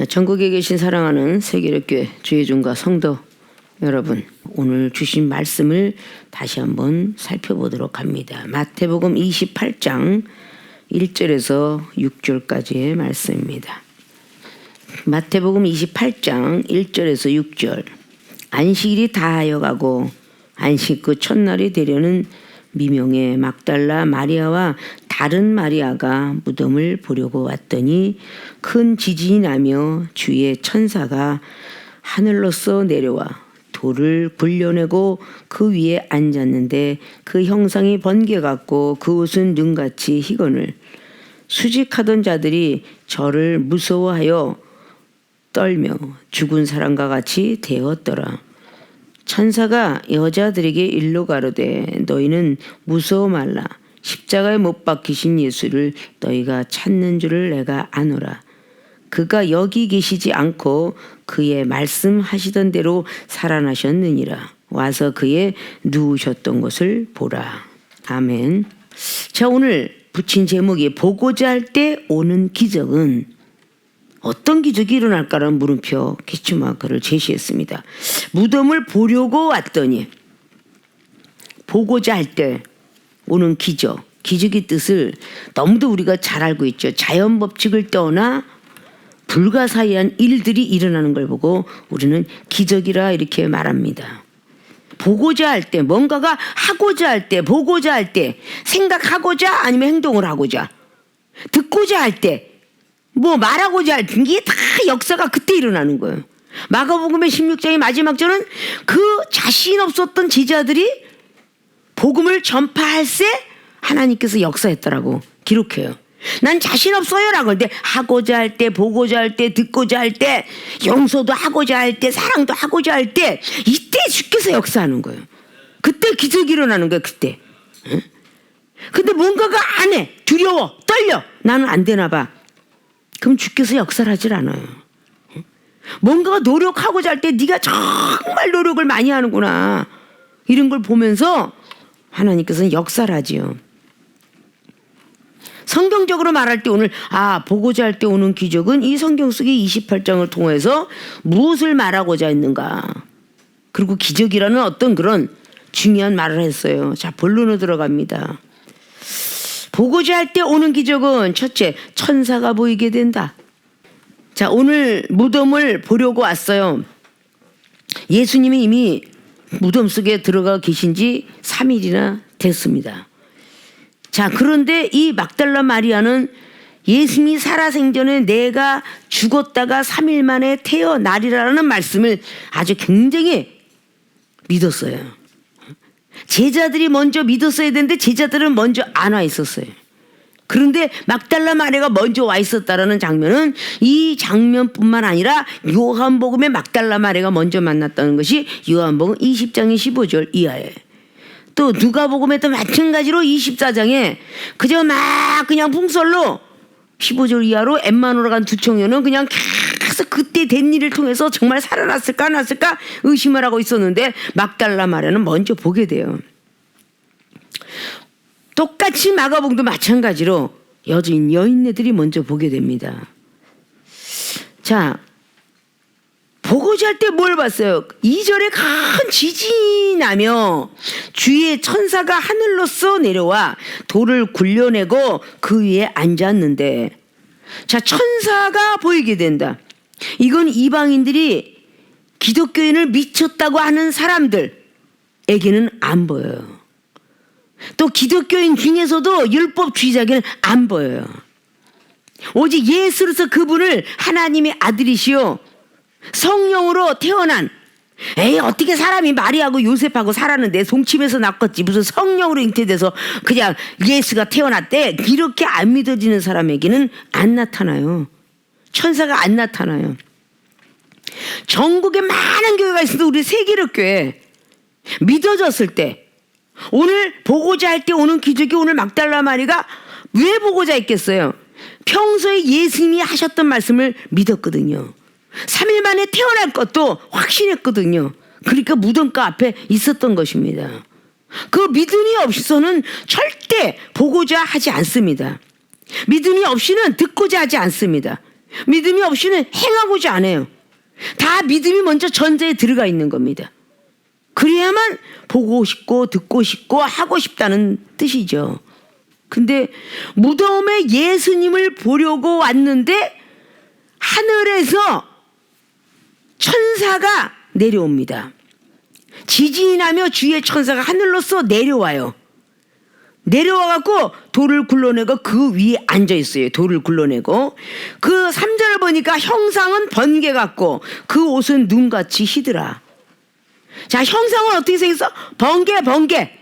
전국에 계신 사랑하는 세계력교회 주의종과 성도 여러분, 오늘 주신 말씀을 다시 한번 살펴보도록 합니다. 마태복음 28장 1절에서 6절까지의 말씀입니다. 마태복음 28장 1절에서 6절. 안식일이 다하여가고 안식 그 첫날이 되려는 미명의 막달라 마리아와 다른 마리아가 무덤을 보려고 왔더니 큰 지진이 나며 주의 천사가 하늘로서 내려와 돌을 굴려내고 그 위에 앉았는데 그 형상이 번개 같고 그 옷은 눈같이 희건을 수직하던 자들이 저를 무서워하여 떨며 죽은 사람과 같이 되었더라. 천사가 여자들에게 일러 가로되 너희는 무서워 말라. 십자가에 못 박히신 예수를 너희가 찾는 줄을 내가 아노라. 그가 여기 계시지 않고 그의 말씀하시던 대로 살아나셨느니라. 와서 그의 누우셨던 것을 보라. 아멘. 자, 오늘 붙인 제목이 보고자 할 때 오는 기적은 어떤 기적이 일어날까라는 물음표 기초마크를 제시했습니다. 무덤을 보려고 왔더니 보고자 할 때 오는 기적. 기적의 뜻을 너무도 우리가 잘 알고 있죠. 자연 법칙을 떠나 불가사의한 일들이 일어나는 걸 보고 우리는 기적이라 이렇게 말합니다. 보고자 할 때, 뭔가가 하고자 할 때, 보고자 할 때, 생각하고자 아니면 행동을 하고자, 듣고자 할 때, 뭐 말하고자 할 때, 이게 다 역사가 그때 일어나는 거예요. 마가복음의 16장의 마지막 절은 그 자신 없었던 제자들이 복음을 전파할 새 하나님께서 역사했다라고 기록해요. 난 자신 없어요 라고 할 때, 하고자 할 때, 보고자 할 때, 듣고자 할 때, 용서도 하고자 할 때, 사랑도 하고자 할 때, 이때 주께서 역사하는 거예요. 그때 기적이 일어나는 거예요. 그때. 응? 근데 뭔가가 안 해. 두려워. 떨려. 나는 안 되나 봐. 그럼 주께서 역사를 하질 않아요. 응? 뭔가가 노력하고자 할 때 네가 정말 노력을 많이 하는구나. 이런 걸 보면서 하나님께서는 역사를 하지요. 성경적으로 말할 때 오늘 보고자 할 때 오는 기적은 이 성경 속의 28장을 통해서 무엇을 말하고자 했는가. 그리고 기적이라는 어떤 그런 중요한 말을 했어요. 자, 본론으로 들어갑니다. 보고자 할 때 오는 기적은 첫째, 천사가 보이게 된다. 자, 오늘 무덤을 보려고 왔어요. 예수님이 이미 무덤 속에 들어가 계신 지 3일이나 됐습니다. 자, 그런데 이 막달라 마리아는 예수님이 살아생전에 내가 죽었다가 3일 만에 태어나리라는 말씀을 아주 굉장히 믿었어요. 제자들이 먼저 믿었어야 되는데 제자들은 먼저 안 와 있었어요. 그런데 막달라 마리아가 먼저 와 있었다라는 장면은 이 장면뿐만 아니라 요한복음의 막달라 마리아가 먼저 만났다는 것이 요한복음 20장의 15절 이하에, 또 누가복음에도 마찬가지로 24장에 그저 막 그냥 풍설로 15절 이하로 엠마누로 간 두 청년은 그냥 계속 그때 된 일을 통해서 정말 살아났을까 안 났을까 의심을 하고 있었는데 막달라 마리아는 먼저 보게 돼요. 똑같이 마가복음도 마찬가지로 여인네들이 먼저 보게 됩니다. 자, 보고자 할 때 뭘 봤어요? 2절에 큰 지진이 나며 주의 천사가 하늘로서 내려와 돌을 굴려내고 그 위에 앉았는데, 자, 천사가 보이게 된다. 이건 이방인들이 기독교인을 미쳤다고 하는 사람들에게는 안 보여요. 또 기독교인 중에서도 율법주의자에게는 안 보여요. 오직 예수로서 그분을 하나님의 아들이시오 성령으로 태어난, 어떻게 사람이 마리아하고 요셉하고 살았는데 송침에서 낳았지 무슨 성령으로 잉태돼서 그냥 예수가 태어났대, 이렇게 안 믿어지는 사람에게는 안 나타나요. 천사가 안 나타나요. 전국에 많은 교회가 있어도 우리 세계력교회 믿어졌을 때, 오늘 보고자 할 때 오는 기적이 오늘 막달라 마리아가 왜 보고자 했겠어요? 평소에 예수님이 하셨던 말씀을 믿었거든요. 3일 만에 태어날 것도 확신했거든요. 그러니까 무덤가 앞에 있었던 것입니다. 그 믿음이 없이서는 절대 보고자 하지 않습니다. 믿음이 없이는 듣고자 하지 않습니다. 믿음이 없이는 행하고자 안 해요. 다 믿음이 먼저 전제에 들어가 있는 겁니다. 그래야만 보고 싶고 듣고 싶고 하고 싶다는 뜻이죠. 근데 무덤에 예수님을 보려고 왔는데 하늘에서 천사가 내려옵니다. 지진이 나며 주의 천사가 하늘로서 내려와요. 내려와갖고 돌을 굴러내고 그 위에 앉아있어요. 돌을 굴러내고 그 3절을 보니까 형상은 번개 같고 그 옷은 눈같이 희더라. 자, 형상은 어떻게 생겼어? 번개.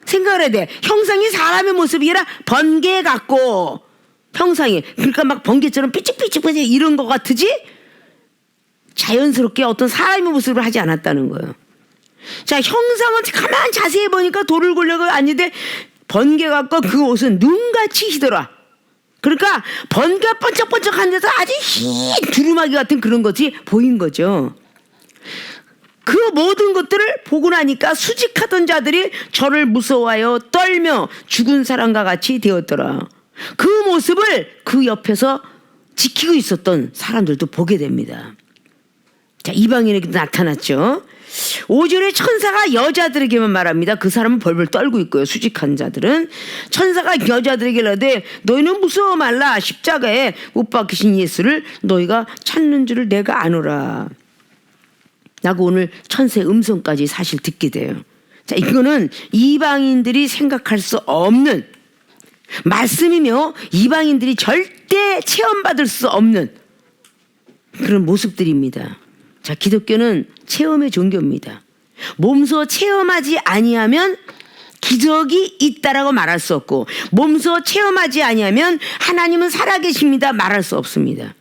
생각을 해야 돼. 형상이 사람의 모습이 아니라 번개 같고 형상이 그러니까 막 번개처럼 삐찍삐찍 이런 것 같으지 자연스럽게 어떤 사람의 모습을 하지 않았다는 거예요. 자, 형상은 가만 자세히 보니까 돌을 굴려고 아닌데 번개 같고 그 옷은 눈같이 희더라. 그러니까 번개가 번쩍번쩍한 데서 아주 흰 두루마기 같은 그런 것이 보인 거죠. 그 모든 것들을 보고 나니까 수직하던 자들이 저를 무서워하여 떨며 죽은 사람과 같이 되었더라. 그 모습을 그 옆에서 지키고 있었던 사람들도 보게 됩니다. 자, 이방인에게 나타났죠. 5절에 천사가 여자들에게만 말합니다. 그 사람은 벌벌 떨고 있고요. 수직한 자들은 천사가 여자들에게 이르되 너희는 무서워 말라. 십자가에 못 박히신 예수를 너희가 찾는 줄을 내가 아노라. 라고 오늘 천사의 음성까지 사실 듣게 돼요. 자, 이거는 이방인들이 생각할 수 없는 말씀이며 이방인들이 절대 체험받을 수 없는 그런 모습들입니다. 자, 기독교는 체험의 종교입니다. 몸소 체험하지 아니하면 기적이 있다라고 말할 수 없고 몸소 체험하지 아니하면 하나님은 살아계십니다 말할 수 없습니다.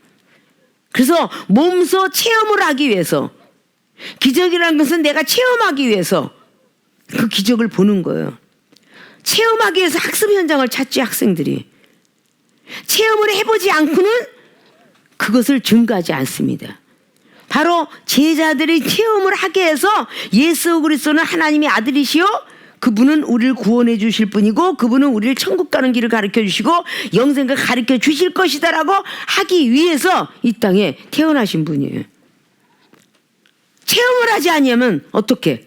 그래서 몸소 체험을 하기 위해서 기적이라는 것은 내가 체험하기 위해서 그 기적을 보는 거예요. 체험하기 위해서 학습 현장을 찾지 학생들이. 체험을 해보지 않고는 그것을 증거하지 않습니다. 바로 제자들이 체험을 하게 해서 예수 그리스도는 하나님의 아들이시요 그분은 우리를 구원해 주실 분이고 그분은 우리를 천국 가는 길을 가르쳐 주시고 영생을 가르쳐 주실 것이다라고 하기 위해서 이 땅에 태어나신 분이에요. 체험을 하지 않으면 어떻게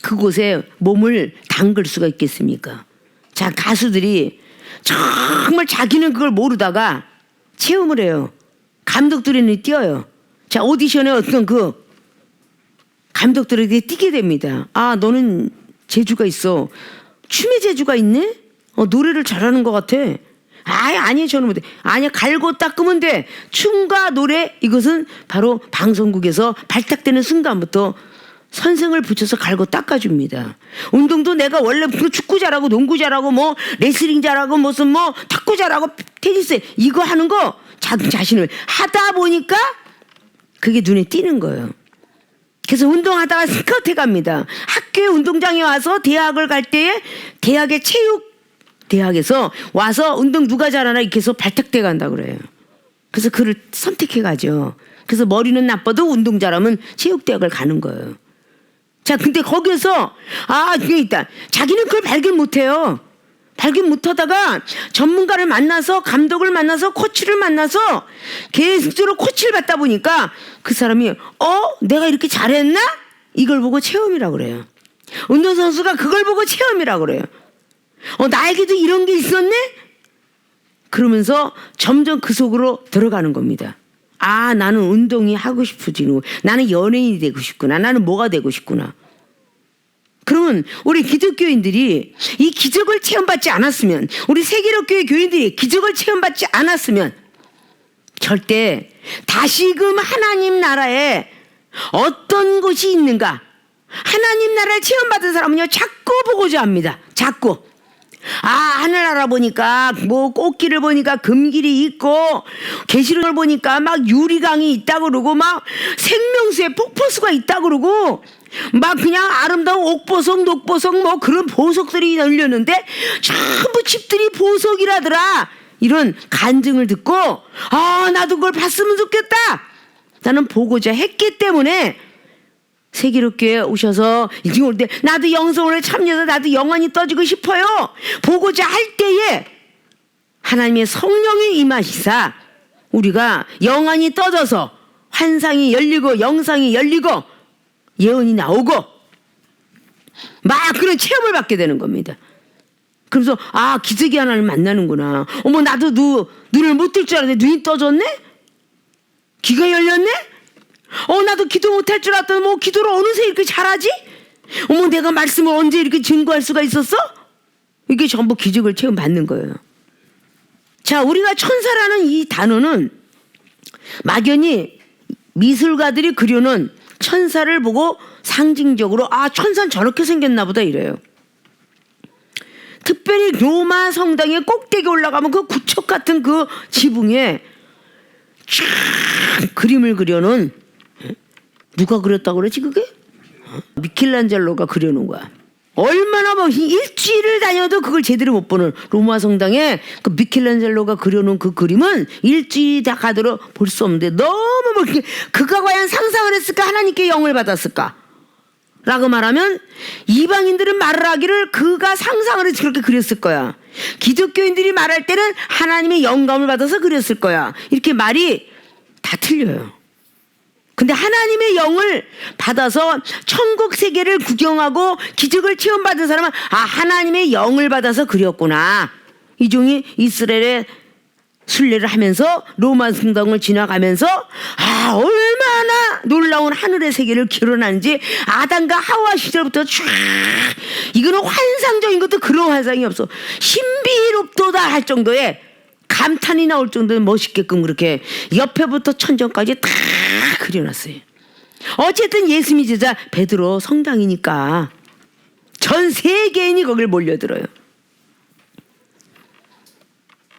그곳에 몸을 담글 수가 있겠습니까? 자, 가수들이 정말 자기는 그걸 모르다가 체험을 해요. 감독들이 뛰어요. 자, 오디션에 어떤 그 감독들에게 뛰게 됩니다. 아, 너는 재주가 있어. 춤의 재주가 있네? 노래를 잘하는 것 같아. 아니 저는 못해. 아니야, 갈고 닦으면 돼. 춤과 노래 이것은 바로 방송국에서 발탁되는 순간부터 선생을 붙여서 갈고 닦아줍니다. 운동도 내가 원래 축구 잘하고 농구 잘하고 뭐 레슬링 잘하고 무슨 뭐 탁구 잘하고 테니스 이거 하는 거 자신을 하다 보니까 그게 눈에 띄는 거예요. 그래서 운동하다가 스카우트 갑니다. 학교에 운동장에 와서 대학을 갈 때에 대학의 체육대학에서 와서 운동 누가 잘하나 이렇게 해서 발탁돼 간다 그래요. 그래서 그를 선택해 가죠. 그래서 머리는 나빠도 운동 잘하면 체육대학을 가는 거예요. 자, 근데 거기서 그게 있다. 자기는 그걸 발견 못해요. 발견 못하다가 전문가를 만나서 감독을 만나서 코치를 만나서 계속적으로 코치를 받다 보니까 그 사람이 내가 이렇게 잘했나? 이걸 보고 체험이라고 그래요. 운동선수가 그걸 보고 체험이라고 그래요. 나에게도 이런 게 있었네? 그러면서 점점 그 속으로 들어가는 겁니다. 나는 운동이 하고 싶어지고 나는 연예인이 되고 싶구나. 나는 뭐가 되고 싶구나. 그러면 우리 기독교인들이 이 기적을 체험받지 않았으면 우리 세계로교회 교인들이 기적을 체험받지 않았으면 절대 다시금 하나님 나라에 어떤 곳이 있는가 하나님 나라를 체험받은 사람은요 자꾸 보고자 합니다. 자꾸 하늘나라 보니까 뭐 꽃길을 보니까 금길이 있고 계시록을 보니까 막 유리강이 있다고 그러고 막 생명수의 폭포수가 있다고 그러고 막 그냥 아름다운 옥보석 녹보석 뭐 그런 보석들이 열렸는데 전부 집들이 보석이라더라. 이런 간증을 듣고 나도 그걸 봤으면 좋겠다. 나는 보고자 했기 때문에 세계로교회에 오셔서 지금 올 때 나도 영성으로 참여해서 나도 영원히 떠지고 싶어요. 보고자 할 때에 하나님의 성령이 임하시사 우리가 영안이 떠져서 환상이 열리고 영상이 열리고 예언이 나오고 막 그런 체험을 받게 되는 겁니다. 그래서 기적이 하나를 만나는구나. 어머, 나도 눈을 못 뜰 줄 알았는데 눈이 떠졌네? 귀가 열렸네? 나도 기도 못할 줄 알았더니 뭐 기도를 어느새 이렇게 잘하지? 어머, 내가 말씀을 언제 이렇게 증거할 수가 있었어? 이게 전부 기적을 체험받는 거예요. 자, 우리가 천사라는 이 단어는 막연히 미술가들이 그려놓은 천사를 보고 상징적으로 천사는 저렇게 생겼나 보다 이래요. 특별히 로마 성당의 꼭대기 올라가면 그 구척 같은 그 지붕에 쫙 그림을 그려놓은, 누가 그렸다고 그러지 그게? 미켈란젤로가 그려놓은 거야. 얼마나 일주일을 다녀도 그걸 제대로 못 보는 로마 성당에 그 미켈란젤로가 그려놓은 그 그림은 일주일 다 가도록 볼 수 없는데, 너무 그가 과연 상상을 했을까? 하나님께 영을 받았을까? 라고 말하면 이방인들은 말을 하기를 그가 상상을 해서 그렇게 그렸을 거야. 기독교인들이 말할 때는 하나님의 영감을 받아서 그렸을 거야. 이렇게 말이 다 틀려요. 근데 하나님의 영을 받아서 천국 세계를 구경하고 기적을 체험받은 사람은 하나님의 영을 받아서 그렸구나. 이 종이 이스라엘의 순례를 하면서 로마 성당을 지나가면서 얼마나 놀라운 하늘의 세계를 기원하는지 아담과 하와 시절부터 쫙, 이거는 환상적인 것도 그런 환상이 없어. 신비롭도다 할 정도의 감탄이 나올 정도로 멋있게끔 그렇게 옆에부터 천정까지 다 그려놨어요. 어쨌든 예수 믿는 제자 베드로 성당이니까 전 세계인이 거길 몰려들어요.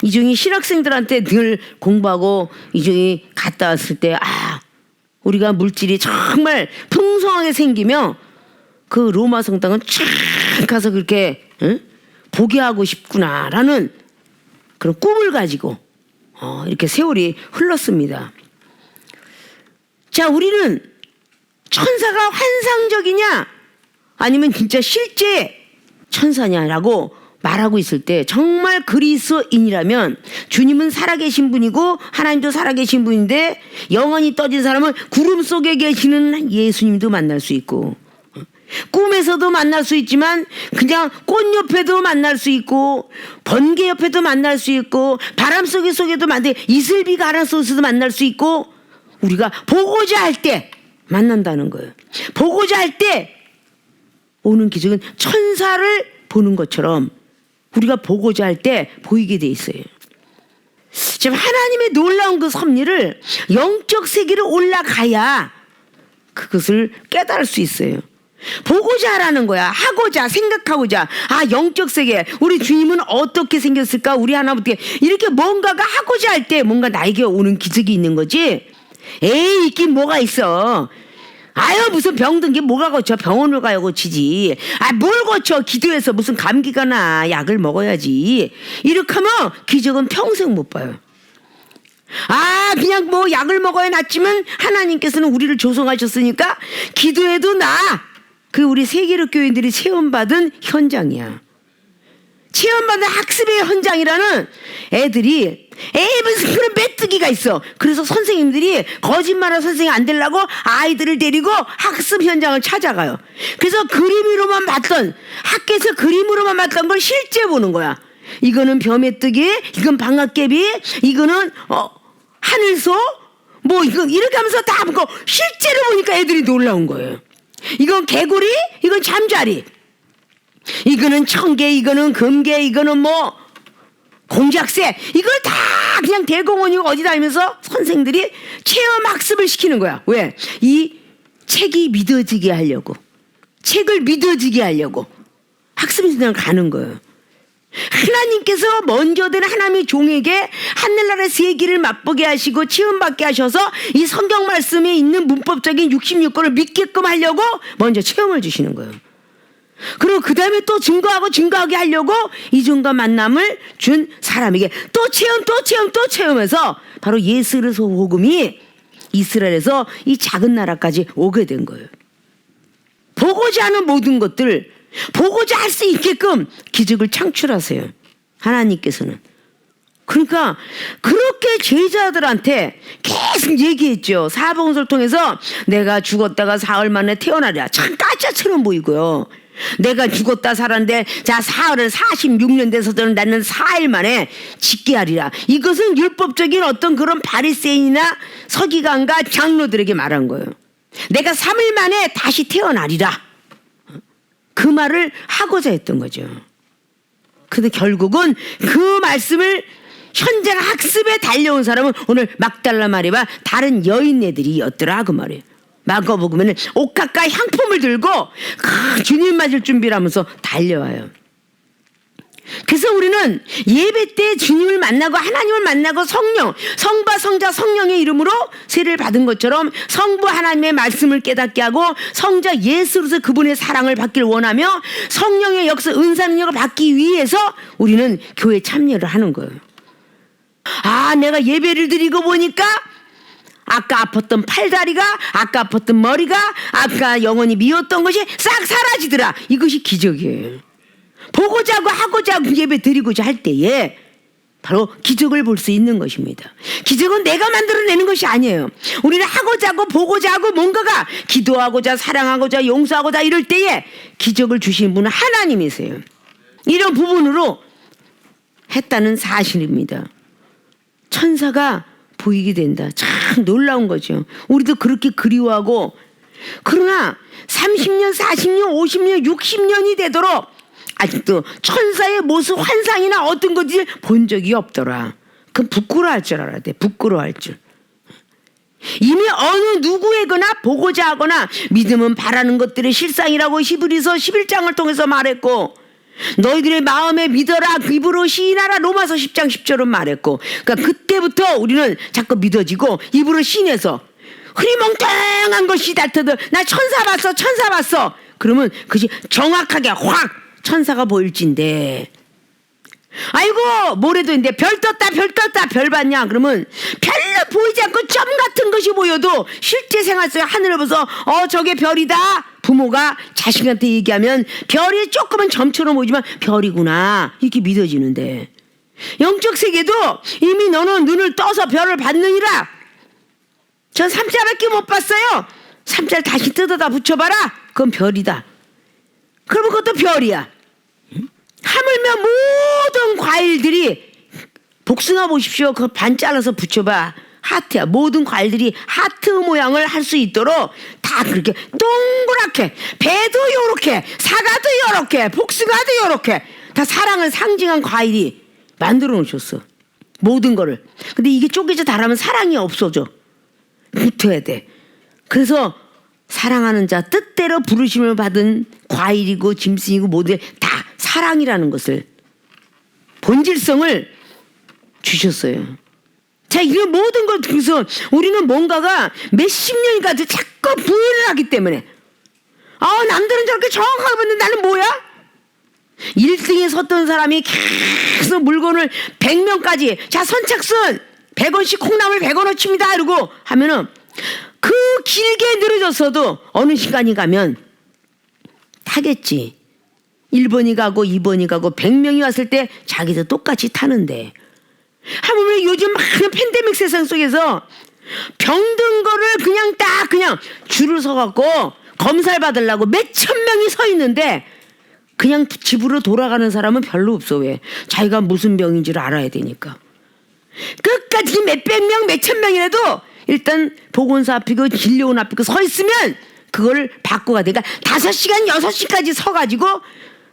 이종이 신학생들한테 늘 공부하고 이종이 갔다 왔을 때 우리가 물질이 정말 풍성하게 생기며 그 로마 성당은 쫙 가서 그렇게 보게 하고 싶구나라는 그런 꿈을 가지고 이렇게 세월이 흘렀습니다. 자, 우리는 천사가 환상적이냐 아니면 진짜 실제 천사냐라고 말하고 있을 때, 정말 그리스도인이라면 주님은 살아계신 분이고 하나님도 살아계신 분인데, 영원히 떠진 사람은 구름 속에 계시는 예수님도 만날 수 있고, 꿈에서도 만날 수 있지만 그냥 꽃 옆에도 만날 수 있고, 번개 옆에도 만날 수 있고, 바람 속에도 이슬비 가라 속에서도 만날 수 있고, 우리가 보고자 할 때 만난다는 거예요. 보고자 할 때 오는 기적은 천사를 보는 것처럼 우리가 보고자 할 때 보이게 돼 있어요. 지금 하나님의 놀라운 그 섭리를 영적 세계로 올라가야 그것을 깨달을 수 있어요. 보고자 하라는 거야. 하고자, 생각하고자. 영적 세계, 우리 주님은 어떻게 생겼을까? 우리 하나님 어떻게, 이렇게 뭔가가 하고자 할 때 뭔가 나에게 오는 기적이 있는 거지. 있긴 뭐가 있어. 무슨 병든 게 뭐가 고쳐? 병원을 가야 고치지. 뭘 고쳐? 기도해서 무슨 감기가 나. 약을 먹어야지. 이렇게 하면 기적은 평생 못 봐요. 그냥 뭐 약을 먹어야 낫지만 하나님께서는 우리를 조성하셨으니까 기도해도 나. 그 우리 세계로 교인들이 체험받은 현장이야. 체험받은 학습의 현장이라는 애들이 무슨 그런 메뚜기가 있어. 그래서 선생님들이 거짓말을 선생님 안 되려고 아이들을 데리고 학습 현장을 찾아가요. 그래서 그림으로만 봤던, 학교에서 그림으로만 봤던 걸 실제 보는 거야. 이거는 벼메뚜기, 이건 방앗개비, 이거는 하늘소, 뭐 이건 이렇게 하면서 다 보고 실제로 보니까 애들이 놀라운 거예요. 이건 개구리, 이건 잠자리, 이거는 청개, 이거는 금개, 이거는 뭐 공작새, 이걸 다 그냥 대공원이고 어디 다니면서 선생들이 체험 학습을 시키는 거야. 왜? 이 책이 믿어지게 하려고, 책을 믿어지게 하려고 학습을 가는 거예요. 하나님께서 먼저 된 하나님의 종에게 하늘나라의 세계를 맛보게 하시고 체험받게 하셔서 이 성경 말씀에 있는 문법적인 66권을 믿게끔 하려고 먼저 체험을 주시는 거예요. 그리고 그 다음에 또 증거하게 하려고 이종과 만남을 준 사람에게 또 체험해서 바로 예수 그리스도 복음이 이스라엘에서 이 작은 나라까지 오게 된 거예요. 보고자 하는 모든 것들, 보고자 할 수 있게끔 기적을 창출하세요. 하나님께서는 그러니까 그렇게 제자들한테 계속 얘기했죠. 사복음서를 통해서 내가 죽었다가 사흘 만에 태어나리라. 참 까짜처럼 보이고요. 내가 죽었다 살았는데 자 사흘을 46년 돼서는 나는 4일 만에 짓게 하리라. 이것은 율법적인 어떤 그런 바리새인이나 서기관과 장로들에게 말한 거예요. 내가 3일 만에 다시 태어나리라. 그 말을 하고자 했던 거죠. 근데 결국은 그 말씀을 현장 학습에 달려온 사람은 오늘 막달라 마리아와 다른 여인네들이었더라 그 말이에요. 마가복음에는 옥합과 향품을 들고 주님 맞을 준비를 하면서 달려와요. 그래서 우리는 예배 때 주님을 만나고 하나님을 만나고 성령, 성바 성자 성령의 이름으로 세례를 받은 것처럼 성부 하나님의 말씀을 깨닫게 하고 성자 예수로서 그분의 사랑을 받기를 원하며 성령의 역사 은사 능력을 받기 위해서 우리는 교회에 참여를 하는 거예요. 아, 내가 예배를 드리고 보니까 아까 아팠던 팔다리가, 아까 아팠던 머리가, 아까 영혼이 미웠던 것이 싹 사라지더라. 이것이 기적이에요. 보고자 하고 하고자 하고 예배 드리고자 할 때에 바로 기적을 볼 수 있는 것입니다. 기적은 내가 만들어내는 것이 아니에요. 우리는 하고자 하고 보고자 하고 뭔가가 기도하고자 사랑하고자 용서하고자 이럴 때에 기적을 주신 분은 하나님이세요. 이런 부분으로 했다는 사실입니다. 천사가 보이게 된다. 참 놀라운 거죠. 우리도 그렇게 그리워하고, 그러나 30년, 40년, 50년, 60년이 되도록 아직도 천사의 모습 환상이나 어떤 건지 본 적이 없더라. 그건 부끄러워할 줄 알아야 돼. 부끄러워할 줄. 이미 어느 누구에거나 보고자 하거나 믿음은 바라는 것들의 실상이라고 히브리서 11장을 통해서 말했고, 너희들의 마음에 믿어라 입으로 시인하라 로마서 10장 10절은 말했고, 그러니까 그때부터 우리는 자꾸 믿어지고 입으로 시인해서 흐리멍텅한 것이 닥터들 나 천사 봤어 천사 봤어 그러면 그것이 정확하게 확 천사가 보일진데, 아이고 모레도 있는데 별 떴다 별 봤냐 그러면 별로 보이지 않고 점 같은 것이 보여도 실제 생활 속에 하늘을 보면서 저게 별이다. 부모가 자식한테 얘기하면 별이 조금은 점처럼 보이지만 별이구나 이렇게 믿어지는데, 영적 세계도 이미 너는 눈을 떠서 별을 봤느니라. 전 삼자밖에 못 봤어요. 삼자를 다시 뜯어다 붙여봐라. 그건 별이다. 그러면 그것도 별이야. 하물며 모든 과일들이, 복숭아 보십시오. 그거 반 잘라서 붙여봐. 하트야. 모든 과일들이 하트 모양을 할 수 있도록 다 그렇게 동그랗게, 배도 요렇게, 사과도 요렇게, 복숭아도 요렇게 다 사랑을 상징한 과일이 만들어 놓으셨어. 모든 거를. 근데 이게 쪼개져 달하면 사랑이 없어져. 붙어야 돼. 그래서 사랑하는 자 뜻대로 부르심을 받은 과일이고 짐승이고 모두 다 사랑이라는 것을, 본질성을 주셨어요. 자, 이런 모든 걸 통해서 우리는 뭔가가 몇십 년이 가도 자꾸 부인을 하기 때문에, 남들은 저렇게 정확하게 봤는데 나는 뭐야? 1등에 섰던 사람이 계속 물건을 100명까지, 자 선착순 100원씩 콩나물 100원어치입니다 이러고 하면은 그 길게 늘어졌어도 어느 시간이 가면 타겠지. 1번이 가고 2번이 가고 100명이 왔을 때 자기도 똑같이 타는데, 하물며 요즘 많은 팬데믹 세상 속에서 병든 거를 그냥 줄을 서갖고 검사를 받으려고 몇천 명이 서 있는데 그냥 집으로 돌아가는 사람은 별로 없어. 왜? 자기가 무슨 병인지를 알아야 되니까. 끝까지 몇백 명, 몇천 명이라도 일단 보건소 앞이고 진료원 앞이고 서 있으면 그걸 받고 가. 그러니까 5시간, 6시까지 서가지고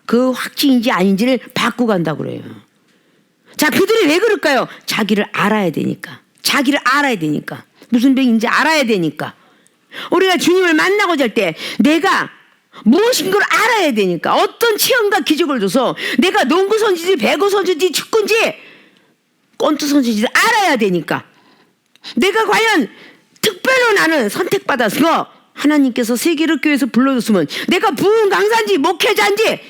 그 확진인지 아닌지를 받고 간다고 그래요. 자, 그들이 왜 그럴까요? 자기를 알아야 되니까. 자기를 알아야 되니까. 무슨 병인지 알아야 되니까. 우리가 주님을 만나고자 할 때 내가 무엇인 걸 알아야 되니까. 어떤 체험과 기적을 줘서 내가 농구 선수인지 배구 선수인지 축구인지 권투 선수인지 알아야 되니까. 내가 과연 특별로 나는 선택받아서 하나님께서 세계를 교회에서 불러줬으면 내가 부흥 강사인지 목회자인지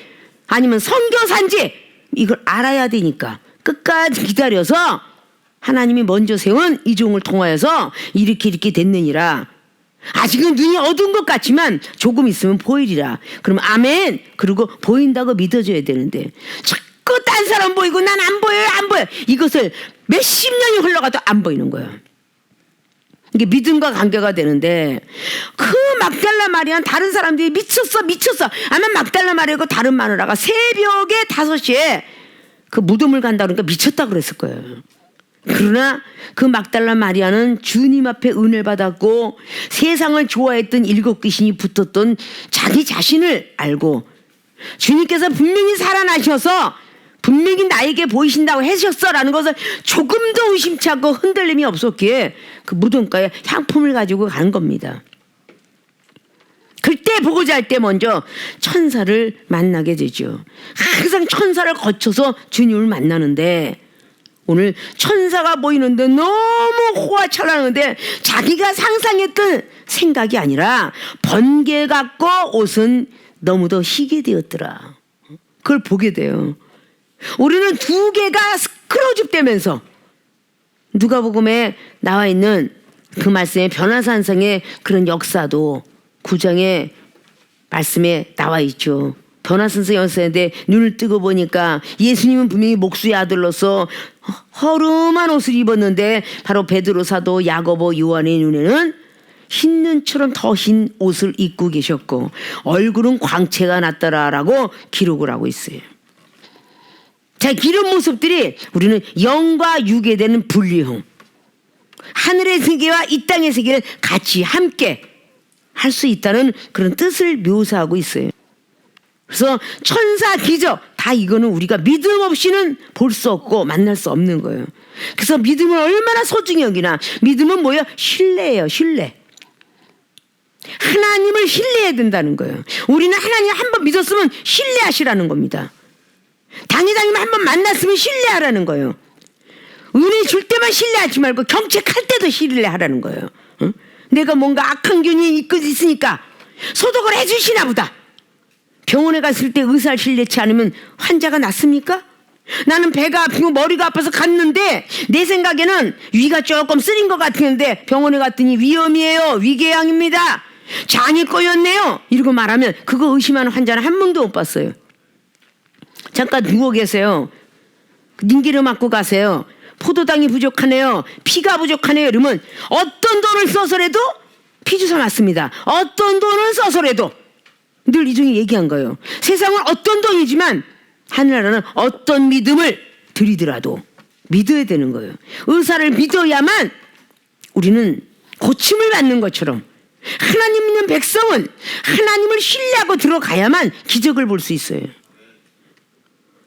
아니면 선교사인지 이걸 알아야 되니까 끝까지 기다려서 하나님이 먼저 세운 이 종을 통하여서 이렇게 됐느니라. 아직은 눈이 어두운 것 같지만 조금 있으면 보이리라. 그럼 아멘. 그리고 보인다고 믿어줘야 되는데 그 딴 사람 보이고 난 안 보여요, 안 보여. 이것을 몇십 년이 흘러가도 안 보이는 거예요. 이게 믿음과 관계가 되는데, 그 막달라 마리아는 다른 사람들이 미쳤어. 아마 막달라 마리아고 다른 마누라가 새벽에 5시에 그 무덤을 간다 그러니까 미쳤다 그랬을 거예요. 그러나 그 막달라 마리아는 주님 앞에 은혜를 받았고 세상을 좋아했던 7 귀신이 붙었던 자기 자신을 알고, 주님께서 분명히 살아나셔서 분명히 나에게 보이신다고 하셨어라는 것을 조금도 의심치 않고 흔들림이 없었기에 그 무덤가에 향품을 가지고 가는 겁니다. 그때 보고자 할 때 먼저 천사를 만나게 되죠. 항상 천사를 거쳐서 주님을 만나는데, 오늘 천사가 보이는데 너무 호화찬란한데 자기가 상상했던 생각이 아니라 번개 같고 옷은 너무도 희게 되었더라. 그걸 보게 돼요. 우리는 2개가 스크로집되면서 누가복음에 나와 있는 그 말씀의 변화산성의 그런 역사도 9장의 말씀에 나와 있죠. 변화산성 역사인데 눈을 뜨고 보니까 예수님은 분명히 목수의 아들로서 허름한 옷을 입었는데 바로 베드로 사도 야고보 요한의 눈에는 흰 눈처럼 더 흰 옷을 입고 계셨고 얼굴은 광채가 났더라라고 기록을 하고 있어요. 자, 이런 모습들이 우리는 영과 육에 대한 분리형, 하늘의 세계와 이 땅의 세계를 같이 함께 할 수 있다는 그런 뜻을 묘사하고 있어요. 그래서 천사, 기적 다 이거는 우리가 믿음 없이는 볼 수 없고 만날 수 없는 거예요. 그래서 믿음을 얼마나 소중히 여기나. 믿음은 뭐예요? 신뢰예요. 신뢰. 하나님을 신뢰해야 된다는 거예요. 우리는 하나님 한번 믿었으면 신뢰하시라는 겁니다. 당회장님 한번 만났으면 신뢰하라는 거예요. 은혜 줄 때만 신뢰하지 말고 경책할 때도 신뢰하라는 거예요. 응? 내가 뭔가 악한 균이 있으니까 소독을 해주시나 보다. 병원에 갔을 때 의사를 신뢰치 않으면 환자가 낫습니까? 나는 배가 아프고 머리가 아파서 갔는데 내 생각에는 위가 조금 쓰린 것 같았는데 병원에 갔더니 위염이에요. 위궤양입니다. 장이 꼬였네요. 이러고 말하면 그거 의심하는 환자는 한 명도 못 봤어요. 잠깐 누워 계세요. 닌기를 맞고 가세요. 포도당이 부족하네요. 피가 부족하네요. 이러면 어떤 돈을 써서라도 피 주사 맞습니다. 어떤 돈을 써서라도. 늘 이중에 얘기한 거예요. 세상은 어떤 돈이지만 하늘나라는 어떤 믿음을 드리더라도 믿어야 되는 거예요. 의사를 믿어야만 우리는 고침을 받는 것처럼 하나님 믿는 백성은 하나님을 신뢰하고 들어가야만 기적을 볼 수 있어요.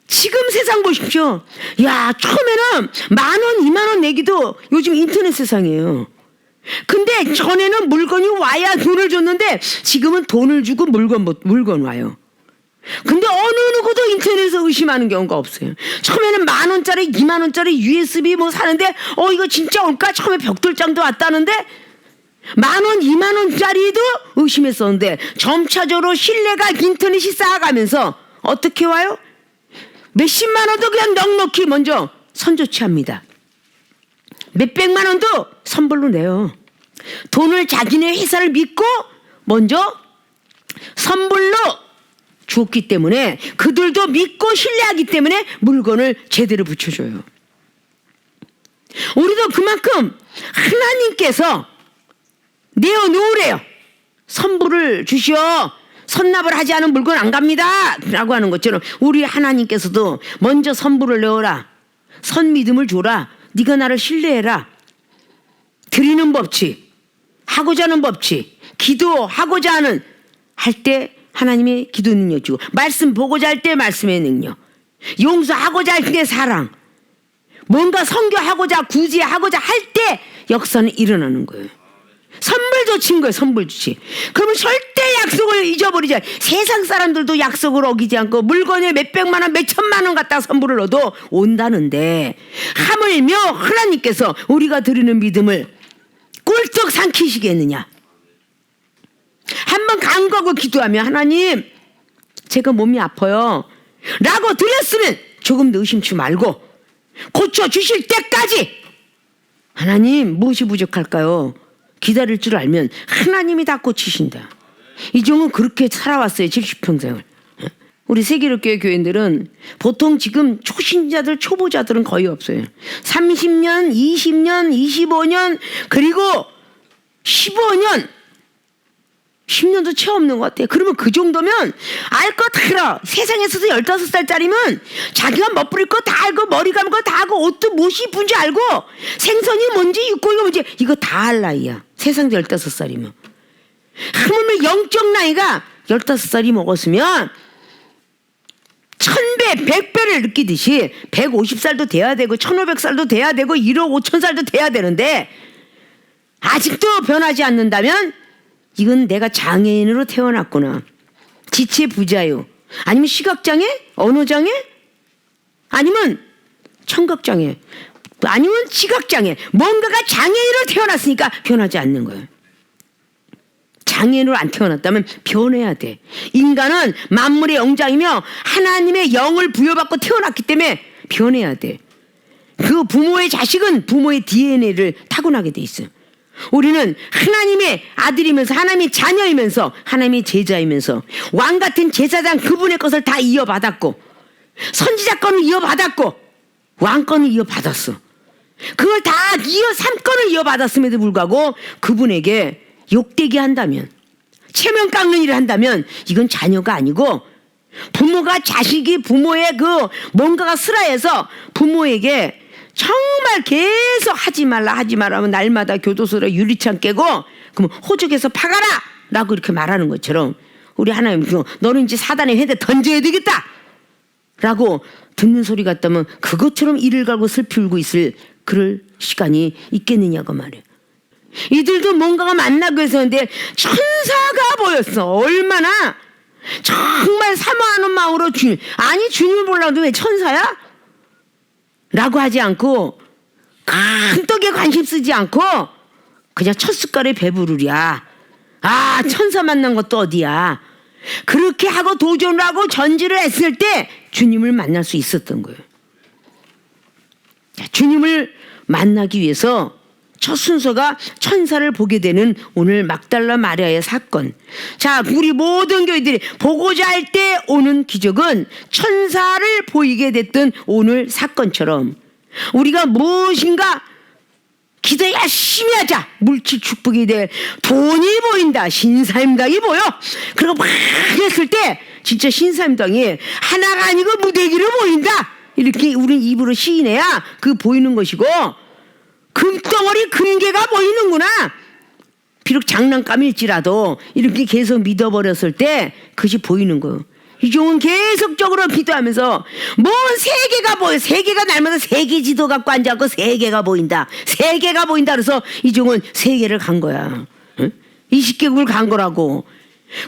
지금 세상 보십시오. 야, 처음에는 10,000원, 20,000원 내기도 요즘 인터넷 세상이에요. 근데 전에는 물건이 와야 돈을 줬는데 지금은 돈을 주고 물건 와요. 근데 어느 누구도 인터넷에서 의심하는 경우가 없어요. 처음에는 10,000원짜리, 20,000원짜리 USB 뭐 사는데 이거 진짜 올까? 처음에 벽돌장도 왔다는데 10,000원, 20,000원짜리도 의심했었는데 점차적으로 신뢰가 인터넷이 쌓아가면서 어떻게 와요? 몇십만 원도 그냥 넉넉히 먼저 선조치합니다. 몇백만 원도 선불로 내요. 돈을 자기네 회사를 믿고 먼저 선불로 주었기 때문에 그들도 믿고 신뢰하기 때문에 물건을 제대로 붙여줘요. 우리도 그만큼 하나님께서 내어놓으래요. 선불을 주시어 선납을 하지 않은 물건 안 갑니다 라고 하는 것처럼 우리 하나님께서도 먼저 선불을 내어라. 선믿음을 줘라. 네가 나를 신뢰해라. 드리는 법칙, 하고자 하는 법칙, 기도하고자 하는 할 때 하나님의 기도 능력 주고, 말씀 보고자 할 때 말씀의 능력, 용서하고자 할 때 사랑, 뭔가 선교하고자 구제하고자 할 때 역사는 일어나는 거예요. 선물 조치인 거예요. 선물 조치. 그러면 절대 약속을 잊어버리자. 세상 사람들도 약속을 어기지 않고 물건에 몇백만 원, 몇천만 원 갖다가 선물을 얻어 온다는데 하물며 하나님께서 우리가 드리는 믿음을 꿀떡 삼키시겠느냐. 한번 간구하고 기도하면 하나님 제가 몸이 아파요 라고 드렸으면 조금 더 의심치 말고 고쳐주실 때까지 하나님 무엇이 부족할까요? 기다릴 줄 알면 하나님이 다 고치신다. 이종은 그렇게 살아왔어요. 70평생을. 우리 세계롭게 교인들은 보통 지금 초신자들, 초보자들은 거의 없어요. 30년, 20년, 25년, 그리고 15년, 10년도 채 없는 것 같아요. 그러면 그 정도면 알 거 다 알아. 세상에 있어서 15살짜리면 자기가 멋부릴 거 다 알고, 머리 감을 거 다 하고, 옷도 무엇이 이쁜지 알고, 생선이 뭔지, 육고기가 뭔지, 이거 다 알 나이야. 세상 15살이면. 하물며 영적 나이가 15살이 먹었으면 1000배, 100배를 느끼듯이 150살도 돼야 되고 1500살도 돼야 되고 1억 5천살도 돼야 되는데 아직도 변하지 않는다면 이건 내가 장애인으로 태어났구나. 지체 부자요. 아니면 시각장애? 언어장애? 아니면 청각장애? 아니면 지각장애? 뭔가가 장애인으로 태어났으니까 변하지 않는 거예요. 장애인으로 안 태어났다면 변해야 돼. 인간은 만물의 영장이며 하나님의 영을 부여받고 태어났기 때문에 변해야 돼. 그 부모의 자식은 부모의 DNA를 타고나게 돼 있어요. 우리는 하나님의 아들이면서 하나님의 자녀이면서 하나님의 제자이면서 왕 같은 제사장 그분의 것을 다 이어받았고 선지자권을 이어받았고 왕권을 이어받았어. 그걸 다 3권을 이어받았음에도 불구하고 그분에게 욕되게 한다면, 체면 깎는 일을 한다면 이건 자녀가 아니고 부모가 자식이 부모의 그 뭔가가 슬아해서 부모에게 정말 계속 하지 말라 하면 날마다 교도소로 유리창 깨고 그러면 호적에서 파가라 라고 이렇게 말하는 것처럼 우리 하나님 너는 이제 사단의 회대 던져야 되겠다 라고 듣는 소리 같다면 그것처럼 이를 갈고 슬피 울고 있을 그럴 시간이 있겠느냐고 말이에요. 이들도 뭔가가 만나고 했었는데 천사가 보였어. 얼마나 정말 사모하는 마음으로 주님, 아니 주님을 보려고 왜 천사야? 라고 하지 않고 큰 떡에 관심 쓰지 않고 그냥 첫 숟갈에 배부르랴. 아, 천사 만난 것도 어디야. 그렇게 하고 도전을 하고 전지를 했을 때 주님을 만날 수 있었던 거예요. 주님을 만나기 위해서 첫 순서가 천사를 보게 되는 오늘 막달라 마리아의 사건. 자, 우리 모든 교회들이 보고자 할 때 오는 기적은 천사를 보이게 됐던 오늘 사건처럼 우리가 무엇인가 기도 열심히 하자. 물질 축복이 될 돈이 보인다. 신사임당이 보여. 그리고 막 했을 때 진짜 신사임당이 하나가 아니고 무대기로 보인다. 이렇게 우린 입으로 시인해야 그 보이는 것이고 금덩어리 금괴가 보이는구나. 비록 장난감일지라도 이렇게 계속 믿어버렸을 때 그것이 보이는 거예요. 이종은 계속적으로 기도하면서 뭔 세계가 보여. 세계가 날마다 세계 지도 갖고 앉아갖고 세계가 보인다. 세계가 보인다. 그래서 이종은 세계를 간 거야. 응? 20개국을 간 거라고.